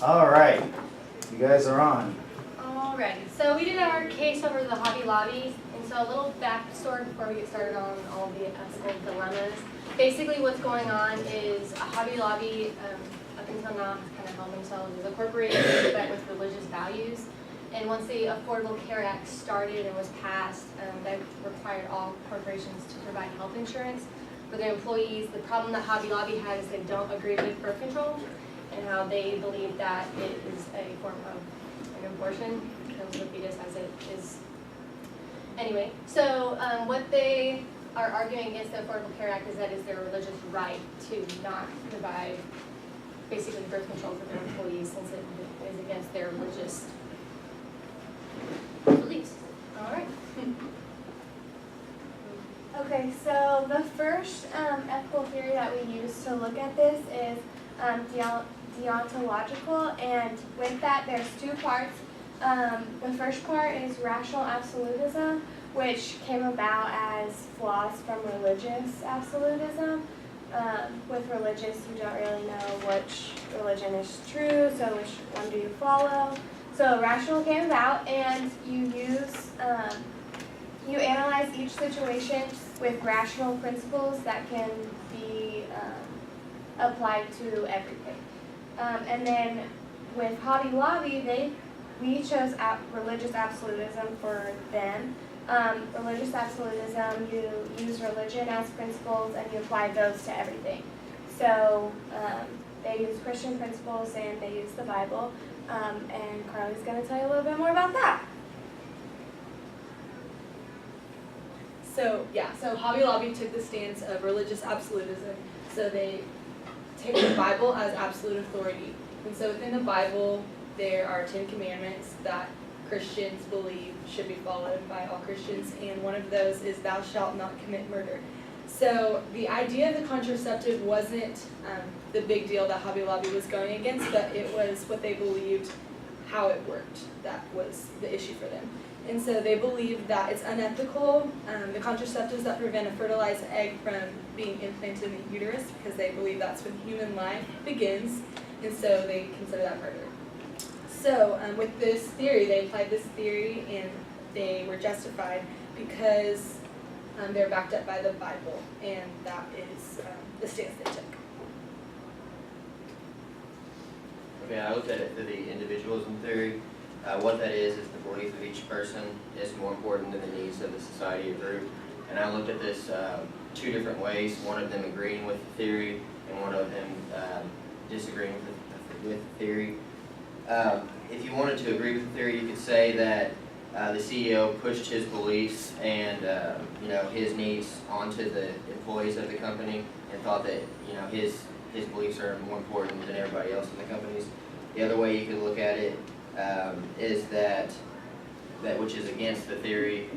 All right, you guys are on. Alrighty, so we did our case over the Hobby Lobby, and so a little backstory before we get started on all the ethical dilemmas. Basically what's going on is Hobby Lobby, up until now, has kind of held themselves as a corporation, but with religious values. And once the Affordable Care Act started and was passed, that required all corporations to provide health insurance for their employees. The problem that Hobby Lobby had is they don't agree with birth control and how they believe that it is a form of an abortion, kills the fetus as it is. Anyway, so what they are arguing against the Affordable Care Act is that it's their religious right to not provide basically birth control for their employees since it is against their religious beliefs. All right. Okay, so the first ethical theory that we use to look at this is deontological, and with that there's two parts. The first part is rational absolutism, which came about as flaws from religious absolutism. With religious, you don't really know which religion is true, so which one do you follow. So rational came about, and you analyze each situation with rational principles that can be applied to everything. And then with Hobby Lobby, we chose religious absolutism for them. Religious absolutism, you use religion as principles and you apply those to everything. So they use Christian principles and they use the Bible. And Carly's going to tell you a little bit more about that. So Hobby Lobby took the stance of religious absolutism. So they take the Bible as absolute authority. And so within the Bible, there are 10 commandments that Christians believe should be followed by all Christians. And one of those is thou shalt not commit murder. So the idea of the contraceptive wasn't the big deal that Hobby Lobby was going against, but it was what they believed, how it worked. That was the issue for them. And so they believe that it's unethical, the contraceptives that prevent a fertilized egg from being implanted in the uterus, because they believe that's when human life begins, and so they consider that murder. So with this theory, they applied this theory and they were justified because they're backed up by the Bible, and that is the stance they took. Okay, I looked at it through the individualism theory. What that is the belief of each person is more important than the needs of the society or group. And I looked at this two different ways, one of them agreeing with the theory and one of them disagreeing with the theory. If you wanted to agree with the theory, you could say that the CEO pushed his beliefs and his needs onto the employees of the company and thought that his beliefs are more important than everybody else in the company's. The other way you could look at it is that which is against the theory,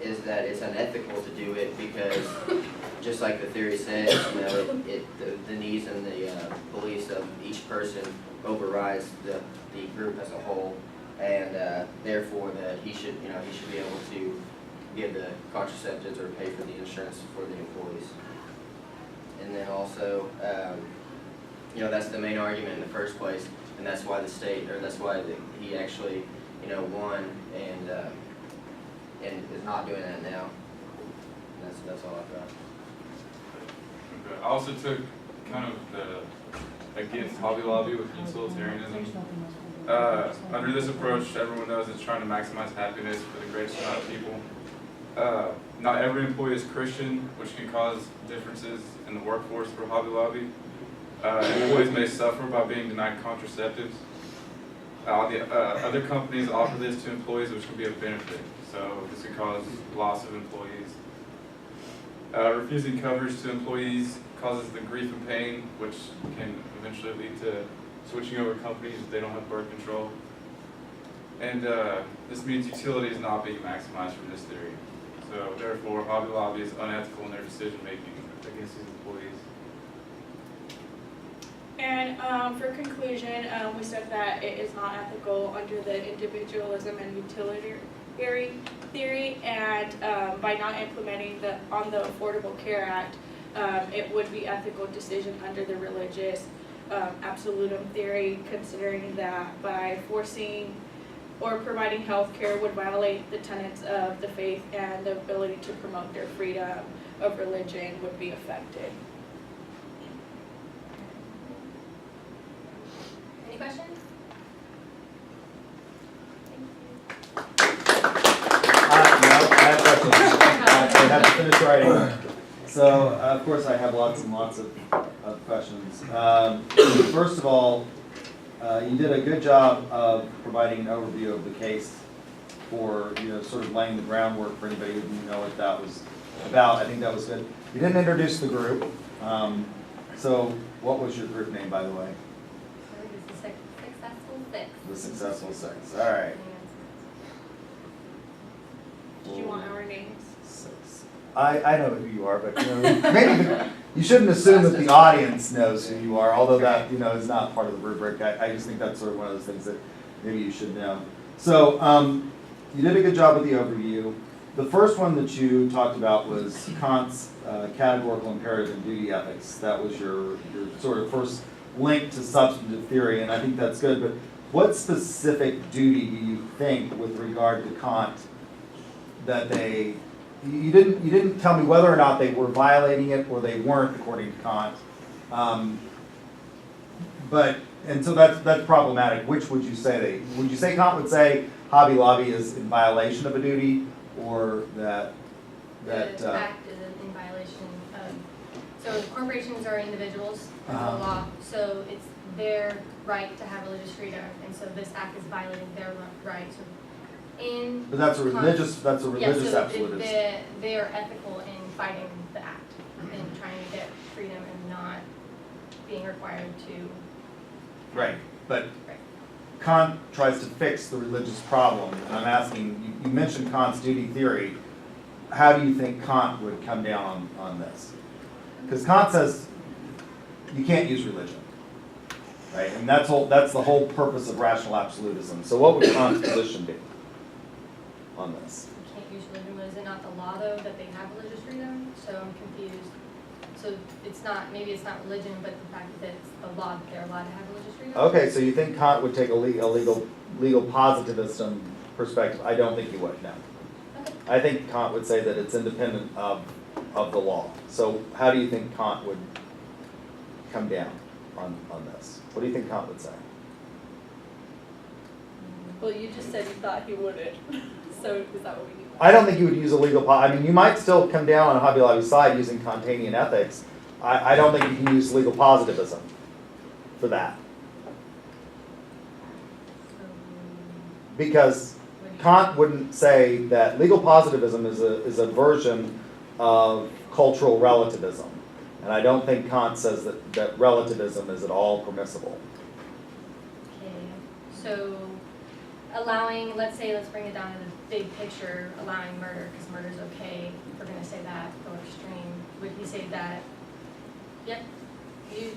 is that it's unethical to do it because, just like the theory says, the needs and the beliefs of each person overrides the group as a whole, and therefore that he should be able to give the contraceptives or pay for the insurance for the employees. And then also, that's the main argument in the first place, and that's why he actually won and is not doing that now. And that's all I've got. Okay. I also took kind of the against Hobby Lobby with utilitarianism. Under this approach, everyone knows it's trying to maximize happiness for the greatest amount of people. Not every employee is Christian, which can cause differences in the workforce for Hobby Lobby. Employees may suffer by being denied contraceptives. Other companies offer this to employees, which can be a benefit. So this can cause loss of employees. Refusing coverage to employees causes the grief and pain, which can eventually lead to switching over companies if they don't have birth control. And this means utility is not being maximized from this theory. So therefore, Hobby Lobby is unethical in their decision making against these employees. And for conclusion, we said that it is not ethical under the individualism and utilitarian theory, and by not implementing on the Affordable Care Act, it would be ethical decision under the religious Absolutism Theory, considering that by forcing or providing health care would violate the tenets of the faith and the ability to promote their freedom of religion would be affected. Any questions? No, I have questions. I have to finish writing. So, of course, I have lots and lots of questions. First of all, you did a good job of providing an overview of the case for, sort of laying the groundwork for anybody who didn't know what that was about. I think that was good. You didn't introduce the group. So, what was your group name, by the way? Successful Six. The Successful Six. All right. Did you want our names? Six. I know who you are, but maybe you shouldn't assume that the audience knows who you are, although that is not part of the rubric. I just think that's sort of one of those things that maybe you should know. So you did a good job with the overview. The first one that you talked about was Kant's categorical imperative and duty ethics. That was your sort of first link to substantive theory, and I think that's good. But what specific duty do you think with regard to Kant that you didn't tell me whether or not they were violating it or they weren't according to Kant, and so that's problematic. Which would you say would you say Kant would say Hobby Lobby is in violation of a duty, or that The act is in violation of, so corporations are individuals under the law, so it's their right to have religious freedom, and so this act is violating their right. So But that's a religious absolutism. They are ethical in fighting the act and trying to get freedom and not being required to. Right, but Right. Kant tries to fix the religious problem, and I'm asking, you mentioned Kant's duty theory. How do you think Kant would come down on this? Because Kant says you can't use religion, right? And that's the whole purpose of rational absolutism. So what would Kant's position be on this? You can't use religion, but is it not the law though that they have religious freedom? So I'm confused. So maybe it's not religion, but the fact that it's the law that they're allowed to have religious freedom? Okay, so you think Kant would take a legal positivism perspective? I don't think he would, no. Okay. I think Kant would say that it's independent of the law. So how do you think Kant would come down on this? What do you think Kant would say? Well, you just said you thought he wouldn't, so is that what we need? I don't think he would use a legal I mean, you might still come down on Hobby Lobby's side using Kantian ethics. I don't think you can use legal positivism for that. Because Kant wouldn't say that legal positivism is a version of cultural relativism. And I don't think Kant says that relativism is at all permissible. Okay, so allowing, let's bring it down to the big picture, allowing murder, because murder's okay, if we're going to say that, go extreme. Would he say that, yep,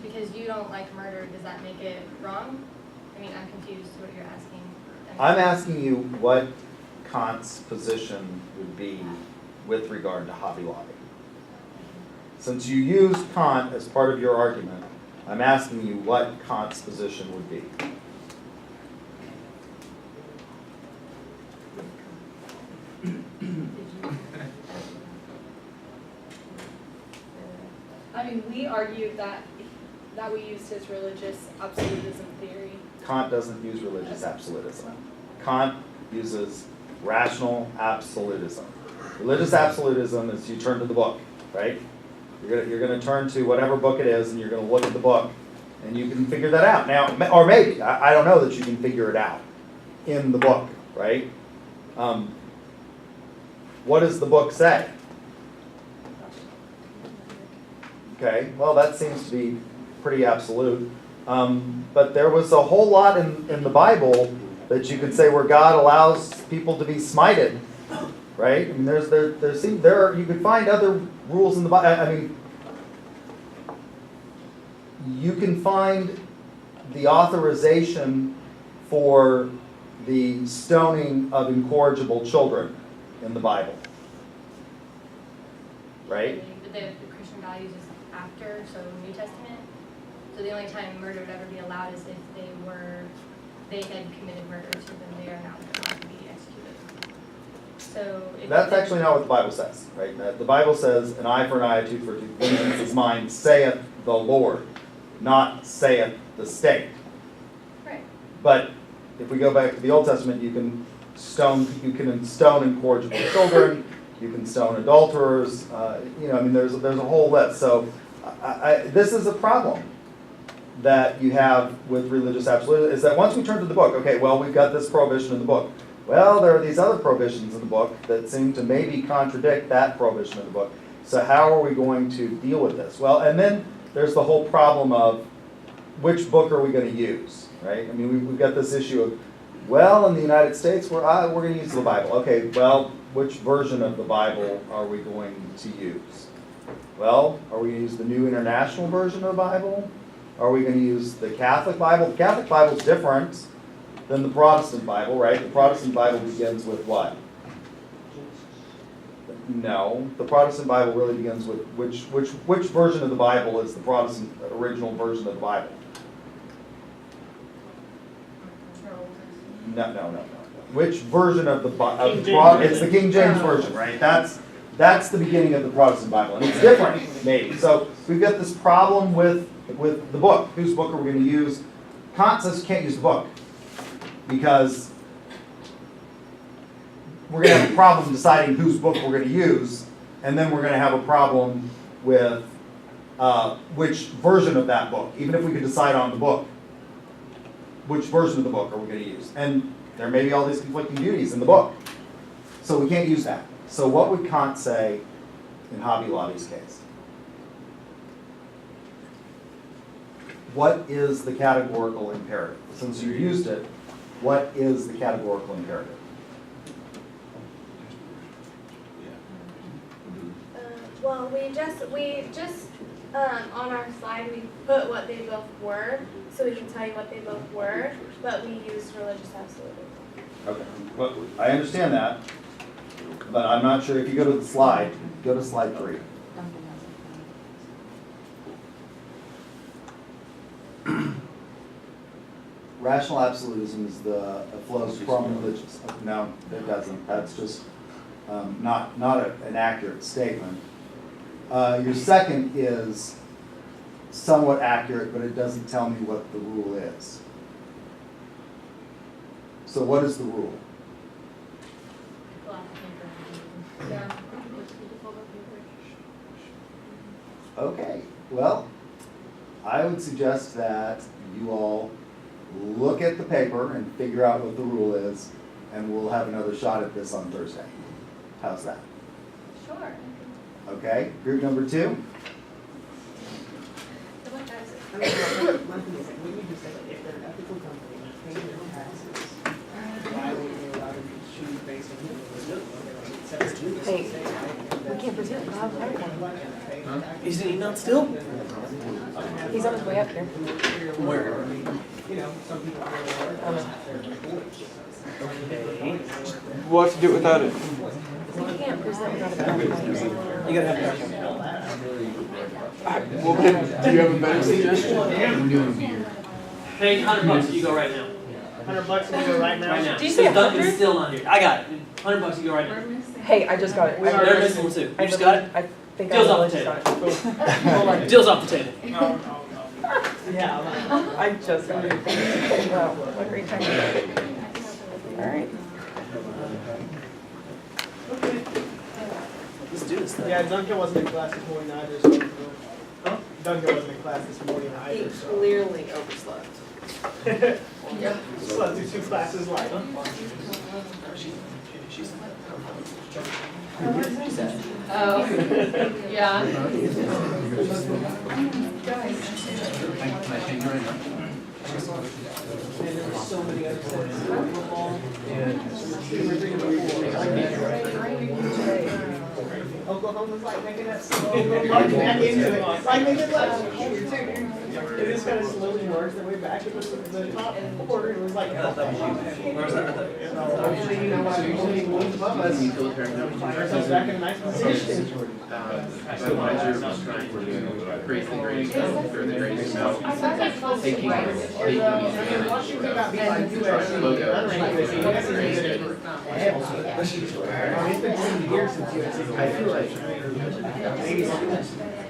because you don't like murder, does that make it wrong? I mean, I'm confused what you're asking. I'm asking you what Kant's position would be with regard to Hobby Lobby. Since you used Kant as part of your argument, I'm asking you what Kant's position would be. I mean, we argued that we used his religious absolutism theory. Kant doesn't use religious absolutism. Kant uses rational absolutism. Religious absolutism is you turn to the book, right? You're going to turn to whatever book it is, and you're going to look at the book, and you can figure that out. Now, or maybe, I don't know that you can figure it out in the book, right? What does the book say? Okay, well, that seems to be pretty absolute. But there was a whole lot in the Bible that you could say where God allows people to be smited, right? I mean, you could find other rules in the Bible. I mean, you can find the authorization for the stoning of incorrigible children in the Bible, right? But the Christian values is after, so New Testament? So the only time murder would ever be allowed is if they had committed murder, so then they are not allowed to be executed. So if That's they- actually not what the Bible says, right? The Bible says, an eye for an eye, a tooth for a tooth, vengeance is mine, saith the Lord, not saith the state. Right. But if we go back to the Old Testament, you can stone incorrigible children, you can stone adulterers, there's a whole list. So this is a problem that you have with religious absolutism, is that once we turn to the book, okay, well, we've got this prohibition in the book. Well, there are these other prohibitions in the book that seem to maybe contradict that prohibition in the book. So how are we going to deal with this? Well, and then there's the whole problem of which book are we going to use, right? I mean, we've got this issue of, well, in the United States, we're going to use the Bible. Okay, well, which version of the Bible are we going to use? Well, are we going to use the New International Version of the Bible? Are we going to use the Catholic Bible? The Catholic Bible is different than the Protestant Bible, right? The Protestant Bible begins with what? No, the Protestant Bible really begins with which version of the Bible is the Protestant original version of the Bible? No. Which version of the Bible? It's the King James Version, right? That's the beginning of the Protestant Bible, and it's different, maybe. So we've got this problem with the book. Whose book are we going to use? Kant says you can't use the book because we're going to have a problem deciding whose book we're going to use, and then we're going to have a problem with which version of that book. Even if we could decide on the book, which version of the book are we going to use? And there may be all these conflicting duties in the book. So we can't use that. So what would Kant say in Hobby Lobby's case? What is the categorical imperative? Since you used it, what is the categorical imperative? Well, we just on our slide we put what they both were, so we can tell you what they both were, but we used religious absolutism. Okay, well, I understand that, but I'm not sure if you go to the slide, go to slide 3. Rational absolutism is flows from religious. No, it doesn't. That's just not an accurate statement. Your second is somewhat accurate, but it doesn't tell me what the rule is. So what is the rule? Okay, well, I would suggest that you all look at the paper and figure out what the rule is, and we'll have another shot at this on Thursday. How's that? Sure. Okay, group number 2? One thing is that we need to say that if they're an ethical company paying their taxes, why would they allow them to choose based on We can't present Bob. Is it emailed still? He's on his way up here. Where? You know, some people are We'll have to do it without it. We can't present without a PowerPoint. You gotta have that. Well, do you have a better suggestion? Hey, $100 you go right now. $100 you go right now? Right now. Did you say Duncan's 100? still not here. I got it. $100 you go right now. Hey, I just got it. They're missing one too. You just got it? I think Deal's I off the just got table. it. Hold on. Deal's off the table. Yeah. I just got it. Wow, what a great time. All right. Let's do this thing. Yeah, Duncan wasn't in class this morning either, so. Huh? Duncan wasn't in class this morning He either, so. clearly overslept. Slept through 2 classes live. Oh, yeah. And there were so many other sentences. Oklahoma's like making that slow, back into it. Like making that. It just kind of slowly works their way back. It was the top quarter. It was like. Usually, you know, usually above us, find ourselves back in a nice position. Supervisor was trying to create the greatest amount, or the greatest amount, taking advantage Washington got beat by US. It's been 20 years since US. I feel like maybe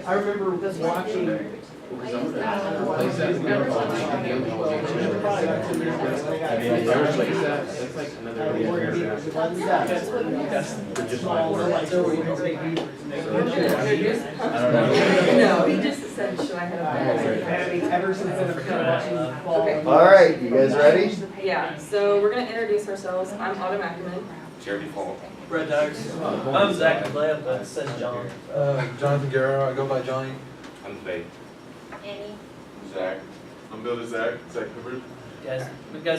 I remember watching. No, he just said, should I have? Ever since then, All right, you guys ready? Yeah, so we're gonna introduce ourselves. I'm Autumn Ackerman. Jeremy Fall. Brett Dykes. I'm Zach DeLay, but it says John. Jonathan Guerrero, I go by Johnny. I'm Faith. Annie. Zach. I'm Bill to Zach Hubbard. Guys,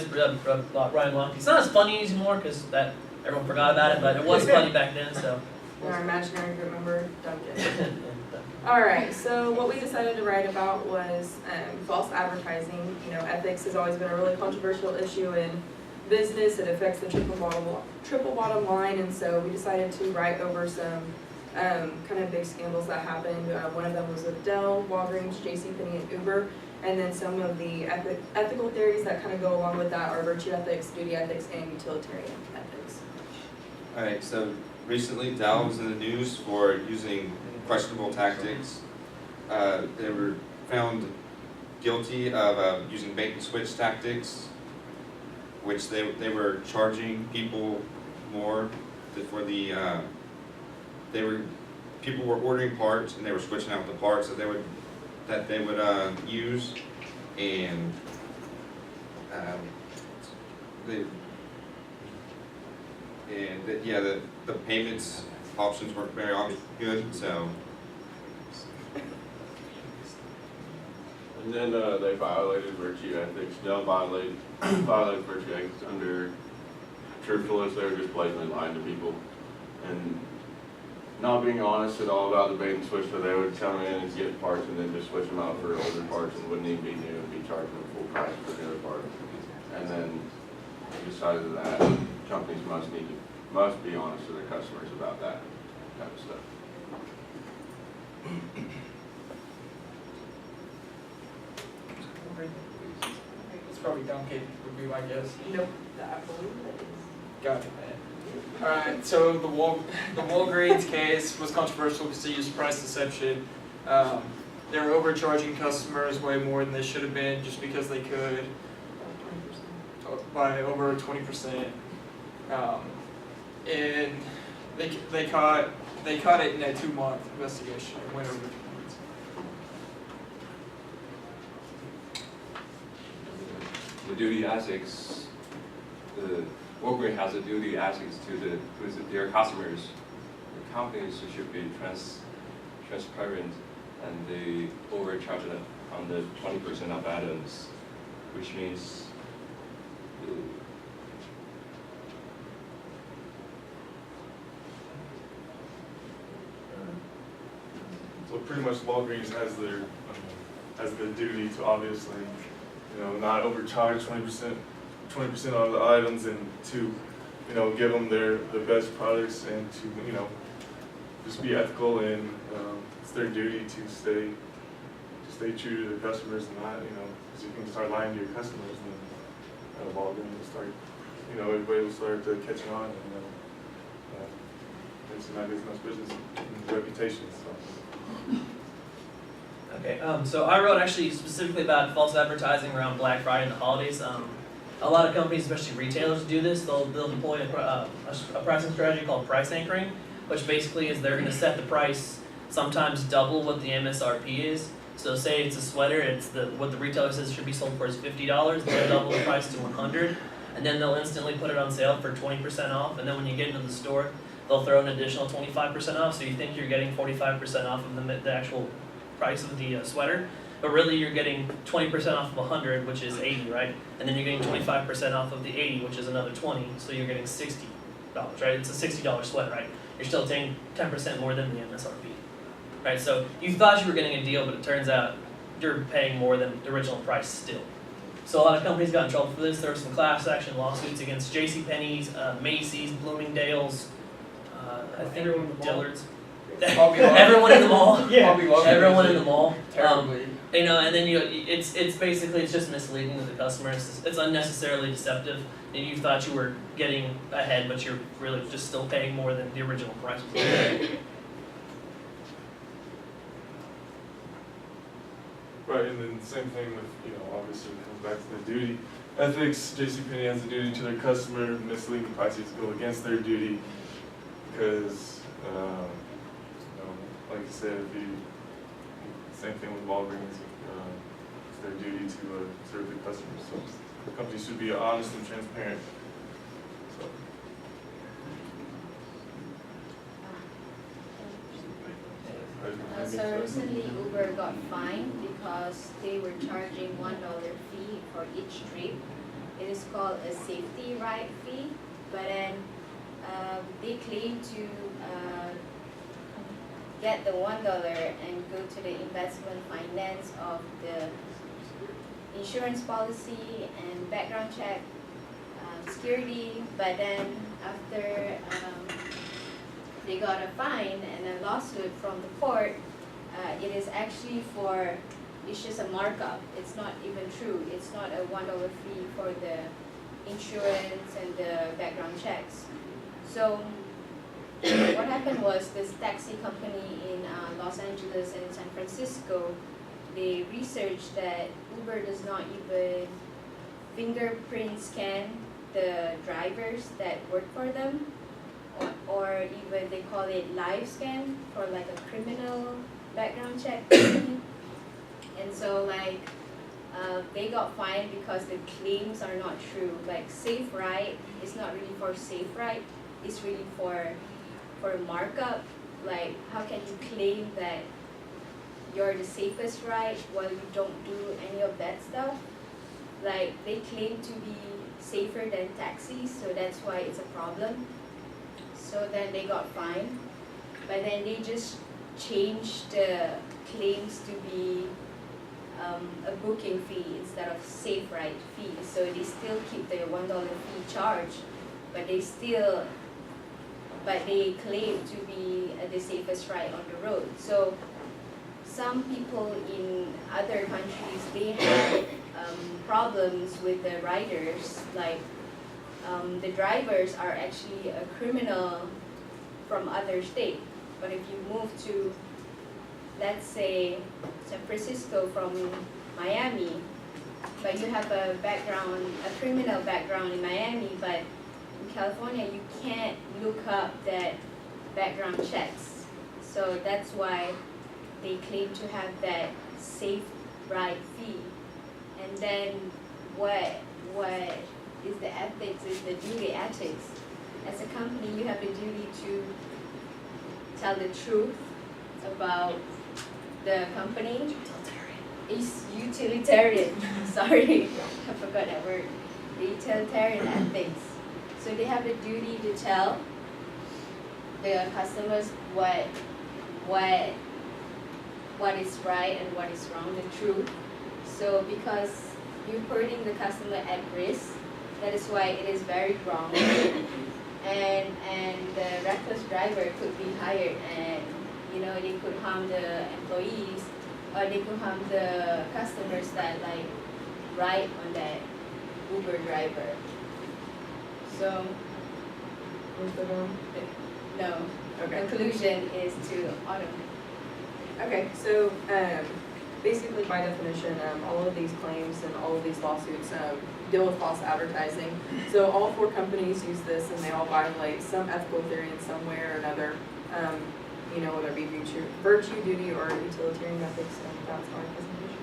Ryan Long. It's not as funny anymore because that everyone forgot about it, but it was funny back then. So. And our imaginary group member, Duncan. Alright, so what we decided to write about was false advertising. You know, ethics has always been a really controversial issue in business. It affects the triple bottom line, and so we decided to write over some kind of big scandals that happened. One of them was with Dell, Walgreens, JCPenney, and Uber. And then some of the ethical theories that kind of go along with that are virtue ethics, duty ethics, and utilitarian ethics. Alright, so recently Dow was in the news for using questionable tactics. They were found guilty of using bait and switch tactics, which they were charging people more for the people were ordering parts and they were switching out the parts that they would use, and the payments options weren't very good, so. And then they violated virtue ethics. Dell violated virtue ethics under truthfulness. They were just blatantly lying to people and not being honest at all about the bait and switch. So they would come in and get parts and then just switch them out for older parts and wouldn't even be new and be charging them full price for the other part. And then we decided that companies must be honest to their customers about that kind of stuff. It's probably Duncan would be my guess. Nope, I believe that is. Gotcha. Alright, so the Walgreens case was controversial because they used price deception. They were overcharging customers way more than they should have been just because they could, by over 20%. And they caught it in a 2-month investigation. It went over 2 months. The duty ethics, the Walgreens has a duty ethics to their customers. The companies should be transparent, and they overcharge them on the 20% of items, which means So pretty much Walgreens has the duty to obviously, not overcharge 20% of the items, and to, give them the best products, and to, just be ethical, and it's their duty to stay true to their customers, and not, because you can start lying to your customers, and Walgreens will start, everybody will start catching on, and it's not as much business and reputation. So. Okay, so I wrote actually specifically about false advertising around Black Friday and the holidays. A lot of companies, especially retailers, do this. They'll deploy a pricing strategy called price anchoring, which basically is they're going to set the price sometimes double what the MSRP is. So say it's a sweater, what the retailer says should be sold for is $50. They'll double the price to $100, and then they'll instantly put it on sale for 20% off. And then when you get into the store, they'll throw an additional 25% off. So you think you're getting 45% off of the actual price of the sweater, but really you're getting 20% off of 100, which is 80, right? And then you're getting 25% off of the 80, which is another 20, so you're getting $60, right? It's a $60 sweater, right? You're still paying 10% more than the MSRP, right? So you thought you were getting a deal, but it turns out you're paying more than the original price still. So a lot of companies got in trouble for this. There were some class action lawsuits against JCPenney's, Macy's, Bloomingdale's, I think Dillard's. Everyone in the mall. Everyone in the mall. Terribly. You know, and then it's basically it's just misleading to the customer. It's unnecessarily deceptive. And you thought you were getting ahead, but you're really just still paying more than the original price was. Right, and then same thing with, obviously it comes back to the duty. Ethics, JCPenney has a duty to their customer, misleading prices go against their duty, because, like you said, same thing with Walgreens, it's their duty to serve their customers, so the company should be honest and transparent, so. So recently Uber got fined because they were charging $1 fee for each trip. It is called a safety ride fee, but then they claim to get the $1 and go to the investment finance of the insurance policy and background check, security, but then after they got a fine and a lawsuit from the court, it is actually it's just a markup. It's not even true. It's not a $1 fee for the insurance and the background checks. So what happened was this taxi company in Los Angeles and San Francisco, they researched that Uber does not even fingerprint scan the drivers that work for them, or even they call it live scan for like a criminal background check. And so they got fined because the claims are not true. Like safe ride is not really for safe ride, it's really for markup. Like how can you claim that you're the safest ride while you don't do any of that stuff? Like they claim to be safer than taxis, so that's why it's a problem. So then they got fined, but then they just changed the claims to be a booking fee instead of safe ride fee. So they still keep the $1 fee charge, but they claim to be the safest ride on the road. So some people in other countries, they have problems with the riders, like the drivers are actually a criminal from other state. But if you move to, let's say, San Francisco from Miami, but you have a criminal background in Miami, but in California you can't look up that background checks. So that's why they claim to have that safe ride fee. And then what is the ethics, is the duty ethics. As a company, you have the duty to tell the truth about the company. It's utilitarian. Sorry, I forgot that word. The utilitarian ethics. So they have the duty to tell the customers what is right and what is wrong, the truth. So because you're putting the customer at risk, that is why it is very wrong. And the reckless driver could be hired, and they could harm the employees, or they could harm the customers that ride on that Uber driver. So no. Okay. Conclusion is to automate. Okay, so basically by definition, all of these claims and all of these lawsuits deal with false advertising. So all 4 companies use this, and they all violate some ethical theory in some way or another, whether it be virtue, duty, or utilitarian ethics, and that's our presentation.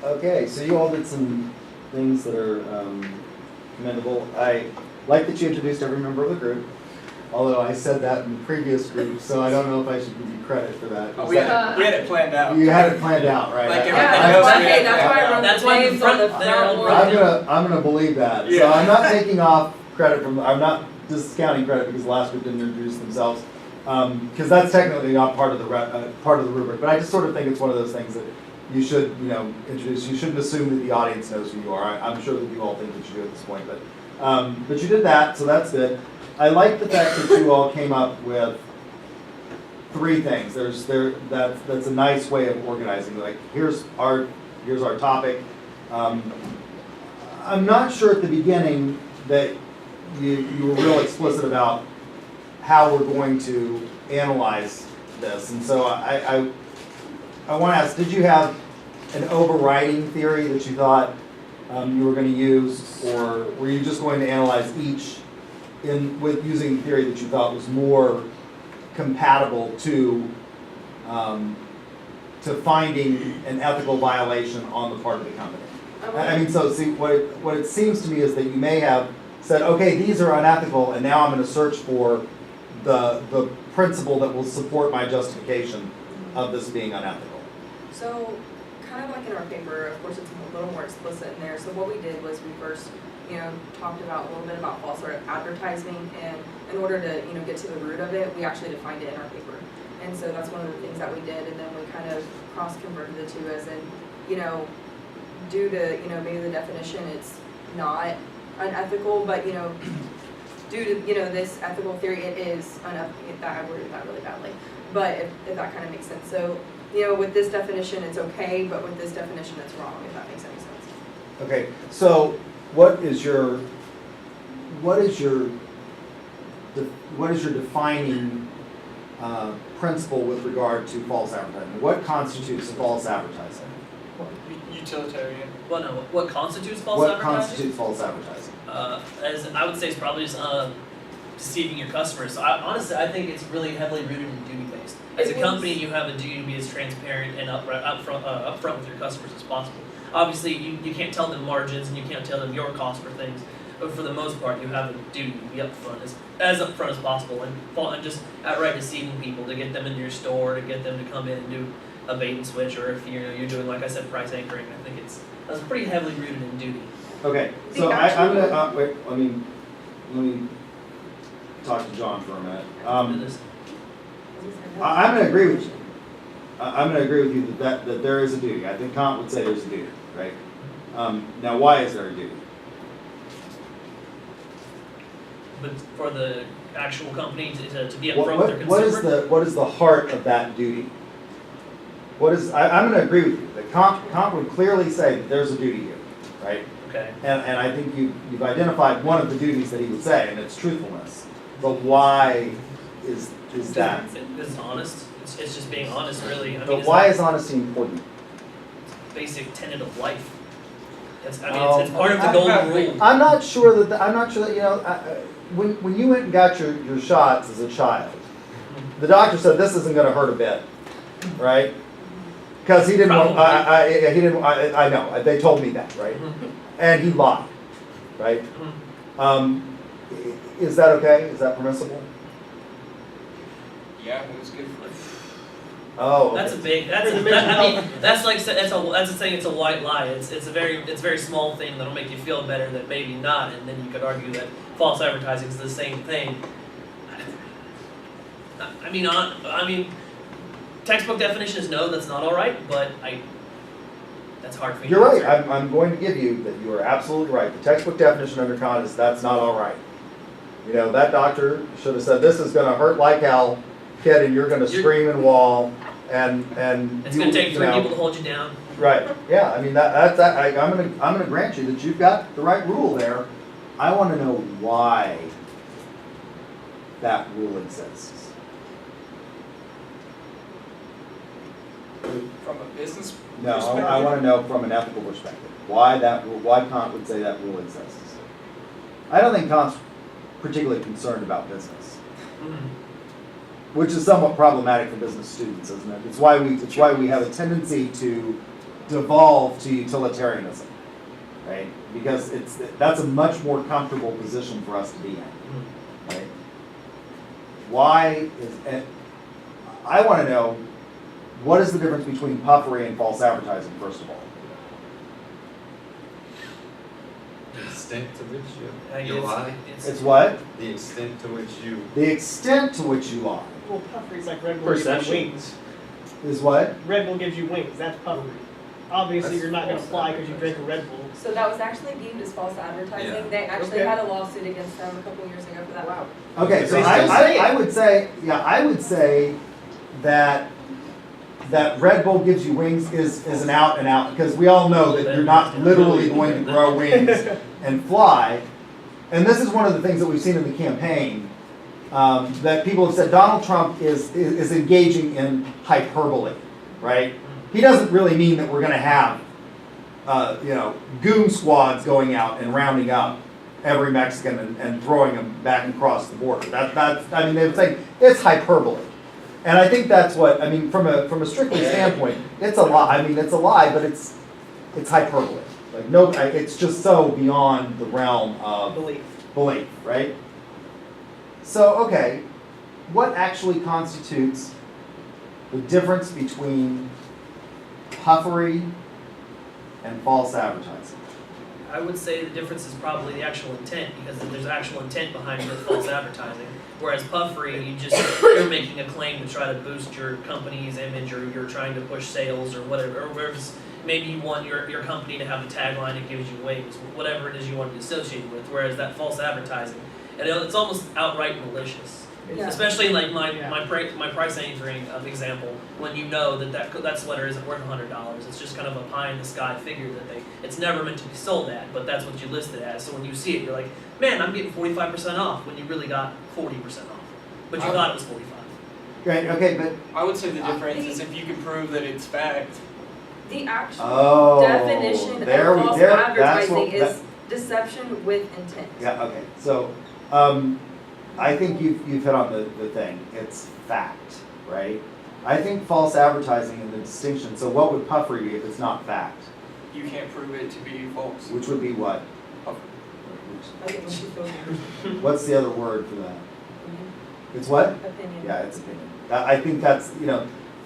Okay, so you all did some things that are commendable. I like that you introduced every member of the group, although I said that in the previous group, so I don't know if I should give you credit for that. Oh, we had it planned out. You had it planned out, right? Like That's why I wrote the names on the front board. I'm gonna believe that. Yeah. So I'm not taking off credit I'm not discounting credit because the last group didn't introduce themselves. Because that's technically not part of the rubric, but I just sort of think it's one of those things that you should, introduce. You shouldn't assume that the audience knows who you are. I'm sure that you all think that you do at this point, but you did that, so that's good. I like the fact that you all came up with 3 things. That's a nice way of organizing. Like here's our topic. I'm not sure at the beginning that you were real explicit about how we're going to analyze this, and so I want to ask: did you have an overriding theory that you thought you were going to use, or were you just going to analyze each with using theory that you thought was more compatible to finding an ethical violation on the part of the company? I mean, so see, what it seems to me is that you may have said, okay, these are unethical, and now I'm going to search for the principle that will support my justification of this being unethical. So, kind of like in our paper, of course it's a little more explicit in there. So what we did was we first, talked about a little bit about false advertising, and in order to, get to the root of it, we actually defined it in our paper. And so that's one of the things that we did, and then we kind of cross-converted the two as in, due to, maybe the definition, it's not unethical, but, due to, this ethical theory, it is unethical. I worded that really badly, but if that kind of makes sense. So, with this definition, it's okay, but with this definition, it's wrong, if that makes any sense. Okay, so what is your defining principle with regard to false advertising? What constitutes false advertising? Utilitarian. Well, no, what constitutes false What advertising? constitutes false advertising? As I would say, it's probably just deceiving your customers. So honestly, I think it's really heavily rooted in duty-based. As a company, you have a duty to be as transparent and upfront with your customers as possible. Obviously, you can't tell them margins and you can't tell them your cost for things, but for the most part, you have a duty to be upfront as upfront as possible and just outright deceiving people to get them in your store, to get them to come in and do a bait and switch, or if you're doing, like I said, price anchoring. I think that's pretty heavily rooted in duty. Okay, so I'm gonna wait. Let me talk to John for a minute. I'm going to agree with you. I'm going to agree with you that there is a duty. I think Kant would say there's a duty, right? Now, why is there a duty? But for the actual company to be upfront with their consumer. What is the heart of that duty? I'm going to agree with you that Kant would clearly say that there's a duty here, right? Okay. And I think you've identified one of the duties that he would say, and it's truthfulness. But why is that? It's honest. It's just being honest, really. But why is honesty important? It's a basic tenet of life. It's part of the golden rule. I'm not sure that when you went and got your shots as a child, the doctor said this isn't going to hurt a bit, right? Because he didn't. I know. They told me that, right? And he lied, right? Is that okay? Is that permissible? Yeah, it was good for Oh, okay. That's a big. That's saying it's a white lie. It's a very small thing that'll make you feel better that maybe not, and then you could argue that false advertising is the same thing. I mean, textbook definition is no, that's not all right, but that's hard for me. You're right. I'm going to give you that you are absolutely right. The textbook definition under Kant is that's not all right. That doctor should have said this is going to hurt like hell, kid, and you're going to scream and wail, and it's going to take 3 people to hold you down. Right. Yeah. I mean I'm going to grant you that you've got the right rule there. I want to know why that rule exists. from a business No, perspective. I want to know from an ethical perspective why Kant would say that rule exists. I don't think Kant's particularly concerned about business, which is somewhat problematic for business students, isn't it? It's why we have a tendency to devolve to utilitarianism, right? Because that's a much more comfortable position for us to be in, right? I want to know, what is the difference between puffery and false advertising, first of all? The extent to which you lie. It's what? The extent to which you. The extent to which you lie. Well, puffery's like Red Bull gives you Perception. wings. Is what? Red Bull gives you wings. That's puffery. Obviously, you're not going to fly because you drink a Red Bull. So that was actually deemed as false advertising. Yeah. They actually Okay. had a lawsuit against them a couple years ago for that. Wow. Okay, so They still say I it. would say, yeah, I would say that Red Bull gives you wings is an out and out, because we all know that you're not literally going to grow wings and fly. And this is one of the things that we've seen in the campaign, that people have said Donald Trump is engaging in hyperbole, right? He doesn't really mean that we're going to have, goon squads going out and rounding up every Mexican and throwing them back across the border. They would say it's hyperbole. And I think that's what, from a strictly standpoint, it's a lie. It's a lie, but it's hyperbole. Like, no, it's just so beyond the realm of belief, right? So, okay, what actually constitutes the difference between puffery and false advertising? I would say the difference is probably the actual intent, because there's actual intent behind the false advertising. Whereas puffery, you're making a claim to try to boost your company's image, or you're trying to push sales or whatever. Or maybe you want your company to have a tagline that gives you wings, whatever it is you want to be associated with. Whereas that false advertising, it's almost outright malicious. Yeah. Especially like my price anchoring example, when you know that sweater isn't worth $100. It's just kind of a pie in the sky figure that it's never meant to be sold at, but that's what you list it as. So when you see it, you're like, man, I'm getting 45% off, when you really got 40% off, but you thought it was 45. Right. Okay, but I would say the difference is if you can prove that it's fact. The actual definition of false advertising is deception with intent. Yeah. Okay. So, I think you've hit on the thing. It's fact, right? I think false advertising and the distinction. So, what would puffery be if it's not fact? You can't prove it to be false. Which would be what? I think we should go there. What's the other word for that? It's what? Opinion. Yeah, it's opinion. I think that's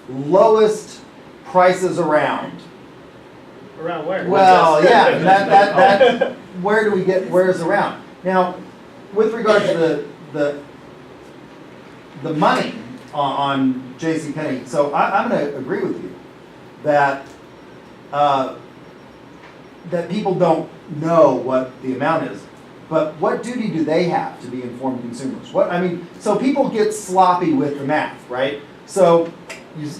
lowest prices around. Around where? Well, yeah, that where do we get, where's around? Now, with regard to the money on JCPenney, so I'm going to agree with you that that people don't know what the amount is. But what duty do they have to be informed consumers? So people get sloppy with the math, right? So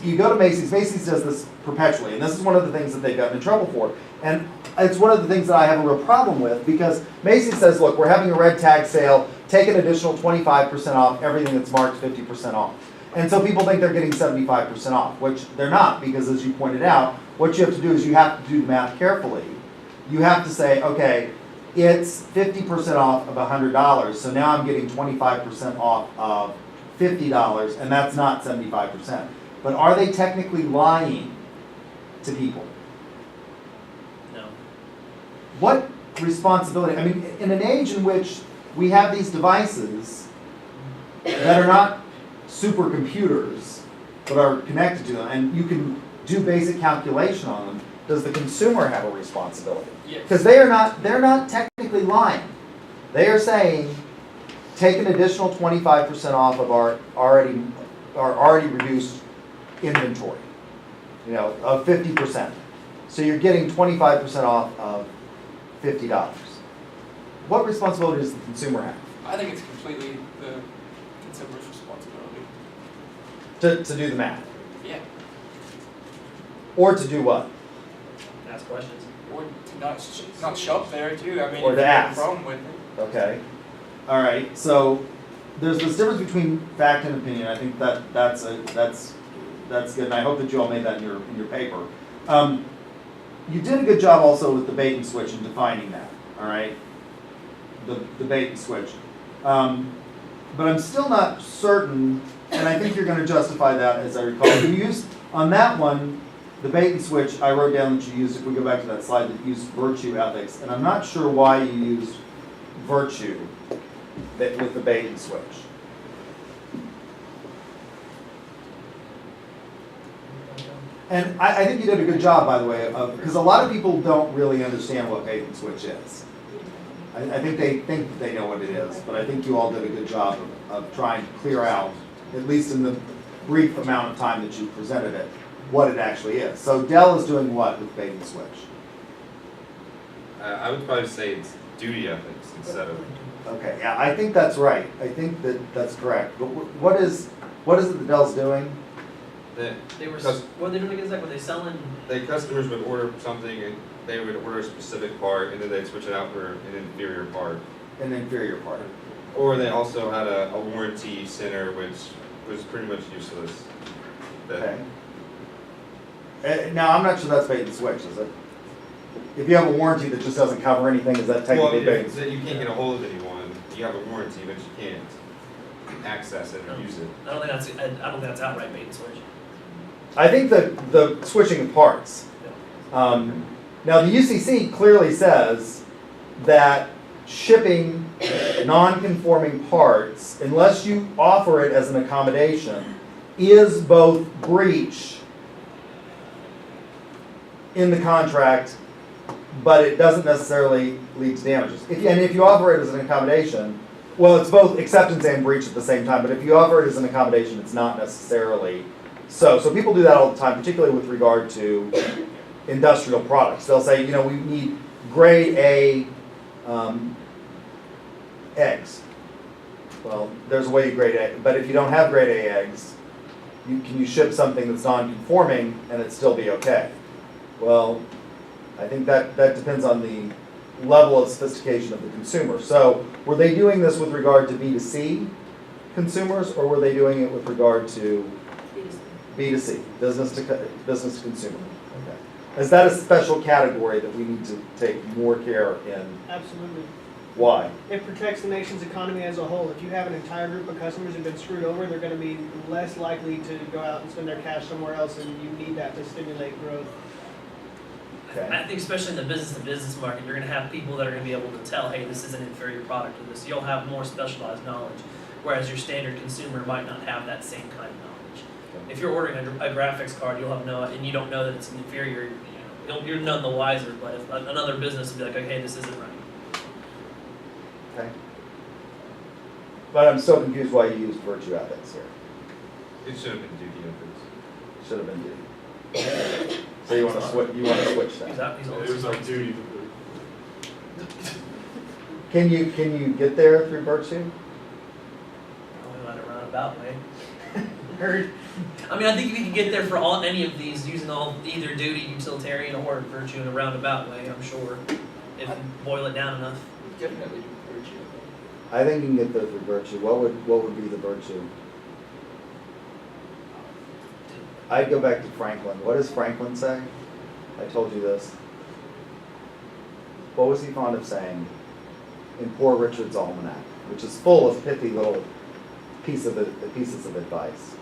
you go to Macy's. Macy's does this perpetually, and this is one of the things that they've gotten in trouble for. And it's one of the things that I have a real problem with, because Macy's says, look, we're having a red tag sale, take an additional 25% off everything that's marked 50% off. And so people think they're getting 75% off, which they're not, because as you pointed out, what you have to do is you have to do the math carefully. You have to say, okay, it's 50% off of $100, so now I'm getting 25% off of $50, and that's not 75%. But are they technically lying to people? No. What responsibility? In an age in which we have these devices that are not supercomputers, but are connected to them, and you can do basic calculation on them, does the consumer have a responsibility? Yes. Because they're not technically lying. They are saying, take an additional 25% off of our already reduced inventory, of 50%. So you're getting 25% off of $50. What responsibility does the consumer have? I think it's completely the consumer's responsibility. To do the math? Yeah. Or to do what? Ask questions. Or to not shop there too. Or if to you have ask. a problem with it. Okay. All right. So there's this difference between fact and opinion. I think that's good, and I hope that you all made that in your paper. You did a good job also with the bait and switch and defining that. All right. The bait and switch. But I'm still not certain, and I think you're going to justify that, as I recall. You used on that one. The bait and switch, I wrote down that you used, if we go back to that slide, that you used virtue ethics. And I'm not sure why you used virtue with the bait and switch. And I think you did a good job, by the way, because a lot of people don't really understand what bait and switch is. I think that they know what it is, but I think you all did a good job of trying to clear out at least in the brief amount of time that you presented it, what it actually is. So Dell is doing what with bait and switch? I would probably say it's duty ethics instead of. Okay, yeah, I think that's right. I think that's correct. But what is it that Dell's doing? They were, what are they doing against that? Were they selling? The customers would order something and they would order a specific part and then they'd switch it out for an inferior part. An inferior part. Or they also had a warranty center which was pretty much useless. Okay. Now, I'm not sure that's bait and switch, is it? If you have a warranty that just doesn't cover anything, is that technically bait and switch? You can't get a hold of anyone. You have a warranty, but you can't access it or use it. I don't think that's outright bait and switch. I think the switching of parts. Now, the UCC clearly says that shipping non-conforming parts, unless you offer it as an accommodation, is both breach in the contract, but it doesn't necessarily lead to damages. If you offer it as an accommodation, well, it's both acceptance and breach at the same time, but if you offer it as an accommodation, it's not necessarily so. So people do that all the time, particularly with regard to industrial products. They'll say, you know, we need grade A eggs. Well, there's a way to grade A, but if you don't have grade A eggs, can you ship something that's non-conforming and it still be okay? Well, I think that depends on the level of sophistication of the consumer. So were they doing this with regard to B2C consumers, or were they doing it with regard to B2C, business to consumer? Okay. Is that a special category that we need to take more care in? Absolutely. Why? It protects the nation's economy as a whole. If you have an entire group of customers who've been screwed over, they're going to be less likely to go out and spend their cash somewhere else, and you need that to stimulate growth. Okay. I think especially in the business-to-business market, you're going to have people that are going to be able to tell, hey, this is an inferior product to this. You'll have more specialized knowledge, whereas your standard consumer might not have that same kind of knowledge. If you're ordering a graphics card, you'll have and you don't know that it's an inferior, you're none the wiser. But if another business would be like, okay, this isn't right. Okay. But I'm still confused why you used virtue ethics here. It should have been duty ethics. Should have been duty. So you want to switch that? It was our duty. Can you get there through virtue? Only let it run about way. Heard. I mean, I think you can get there for any of these using either duty, utilitarian, or virtue in a roundabout way. I'm sure, if you boil it down enough. Definitely virtue. I think you can get there through virtue. What would be the virtue? I'd go back to Franklin. What does Franklin say? I told you this. What was he fond of saying in Poor Richard's Almanac, which is full of pithy little pieces of advice?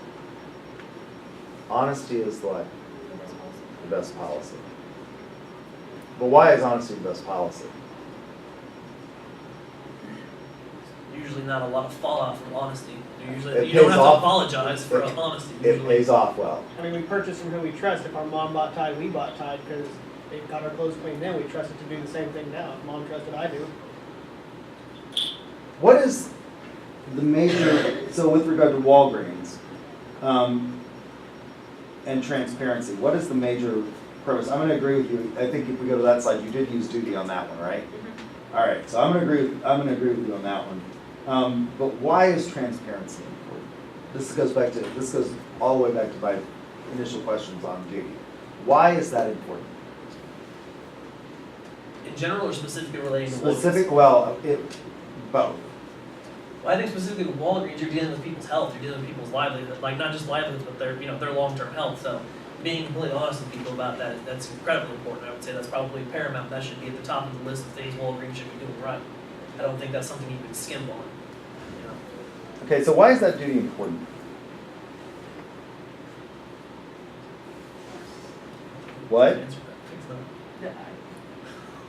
Honesty is what? The best policy. But why is honesty the best policy? Usually not a lot of fallout from honesty. It You don't pays have off. to apologize for honesty. It Usually. pays off well. I mean, we purchase from who we trust. If our mom bought Tide, we bought Tide because they got our clothes clean then. We trusted to do the same thing now. If mom trusted, I do. What is the major, so with regard to Walgreens and transparency, what is the major purpose? I'm going to agree with you. I think if we go to that slide, you did use duty on that one, right? Mm-hmm. All right, so I'm going to agree with you on that one. But why is transparency important? This goes all the way back to my initial questions on duty. Why is that important? In general or specifically relating to Both. Well, I think specifically with Walgreens, you're dealing with people's health, you're dealing with people's livelihood, like not just livelihoods, but their long-term health. So being completely honest with people about that's incredibly important. I would say that's probably paramount. That should be at the top of the list of things Walgreens should be doing right. I don't think that's something you can skim on. Okay, so why is that duty important? What?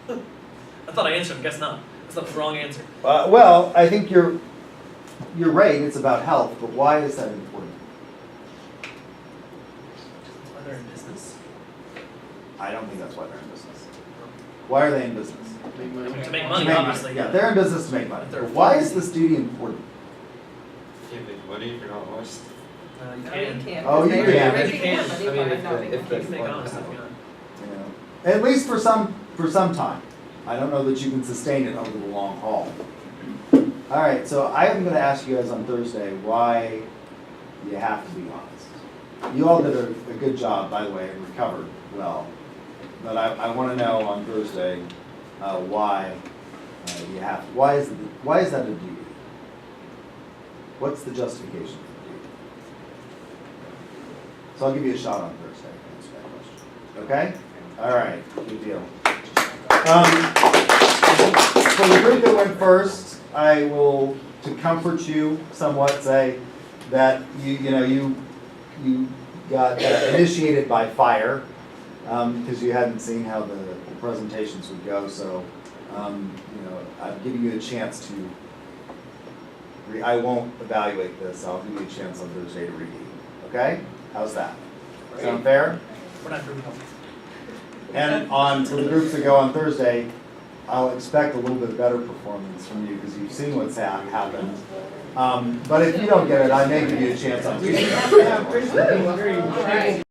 I thought I answered. I guess not. That's the wrong answer. Well, I think you're right. It's about health, but why is that important? That's why they're in business. I don't think that's why they're in business. Why are they in business? To make money, obviously. Yeah, they're in business to make money. But why is this duty important? can't make money if you're not honest. You No, you can. can't. Oh, you because can. they're You making can. money I mean, by if not the- making if the- You can make honest stuff, yeah. At least for some time. I don't know that you can sustain it over the long haul. All right, so I am going to ask you guys on Thursday why you have to be honest. You all did a good job, by the way, and recovered well. But I want to know on Thursday why you have to. Why is that a duty? What's the justification for the duty? So I'll give you a shot on Thursday to answer that question. Okay? All right, good deal. For the group that went first, I will, to comfort you somewhat, say that you got initiated by fire because you hadn't seen how the presentations would go. So I'm giving you a chance to. I won't evaluate this. I'll give you a chance on Thursday to read it. Okay? How's that? Sound fair? We're not doing help. And for the groups that go on Thursday, I'll expect a little bit better performance from you because you've seen what's happened. But if you don't get it, I may give you a chance on Tuesday.